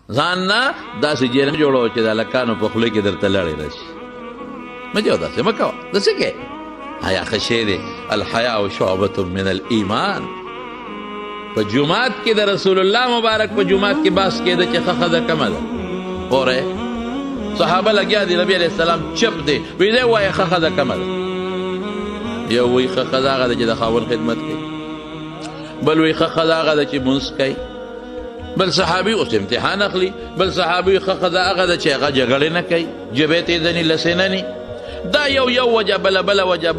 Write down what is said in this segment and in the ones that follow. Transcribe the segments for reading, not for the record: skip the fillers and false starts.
ځان نه داسې جرم جوړوه چې د هلکانو په خولې کې درته لړې راشي مه جو داسې مه کوه داسې کې حیا ښه شی دی الحیاء شعبة من الایمان په جومات کې د رسول الله مبارک په جومات کې بحث کېده چې ښه ښځه کمه ده اوره صحابه لګیا دي نبي علیه السلام چپ دی وی دی وایه ښه ښځه کمه ده یو وی ښه ښځه هغه ده چې د خاوند خدمت کوي بل وی ښه ښځه هغه ده چې مونځ کوي بل صحابي اوس امتحان اخلي بل صحابي ښه ښځه هغه ده چې هغه جګړې نه کوي جبهې ته یې ځني لسې نه ني دا یو وجه بله وجه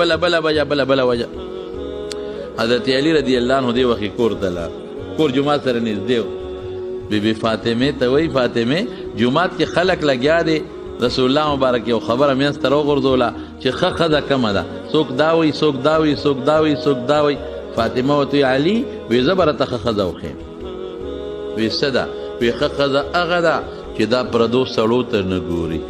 بله وجه حضرت علی رضی الله عنه دې وخت کور ته لاړ کور جومات سره نږدې و بیبي فاطمې ته وایي فاطمې جومات کې خلک لګیا دی رسول الله مبارک یو خبره منځ ته راوغورځوله چې ښه ښځه کمه ده څوک دا وایي څوک دا وایي څوک دا وایي څوک دا وایي فاطمه ورته وایي علي وایي زه به راته ښه ښځه وښیم وایي څه ده وایي ښه ښځه هغه ده چې دا پردو سړو ته نه ګوري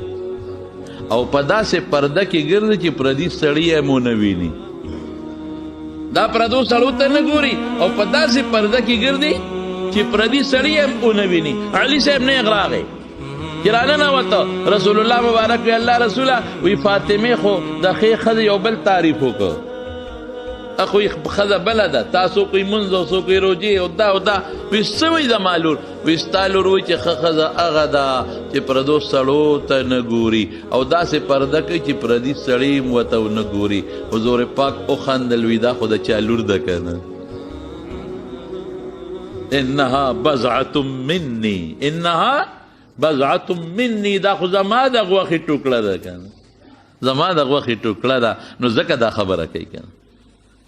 او په داسې پرده کې ګرځي چې پردي سړي یې مو نه ویني دا پردو سړو ته نه ګوري او په داسې پرده کې ګرځي چې پردي سړي یې ونه ویني علي صاحب نیغ راغی چې راننوته رسول الله مبارک وی الله رسوله وی فاطمې خو د ښې ښځې یو بل تعریف وکړ اخو ښځه بله ده تا څوک یې مونځ او څوک یې روجې او دا وی څه وایي زما لور وی ستا لور وایي چې ښه ښځه هغه ده چې پردو سړو ته نه ګوري او داسې پرده کوي چې پردي سړي هم ورته ونه ګوري حضور پاک وخندل وی دا خو د چا لور ده که نه انها بضعة مني انها بضعة مني دا خو زما د غوښې ټوکړه ده که نه زما د غوښې ټوکړه ده نو ځکه دا خبره کوي که نه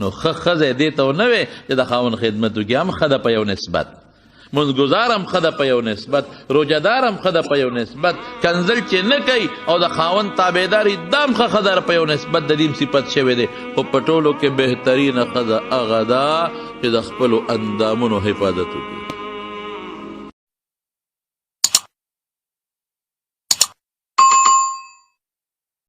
نو ښه ښځه یې دې ته ونه وی چې د خاوند خدمت وکړي هم ښه ده په یو نسبت منځګزار هم ښه ده په یو نسبت روژهدار هم ښه ده په یو نسبت کنځل چې نه کوي او د خاوند تابعداري دا هم ښه ده په یو نسبت د دې صفت شوی دی خو په ټولو کې بهترینه ښځه هغه ده چې د خپلو اندامونو حفاظت وکړي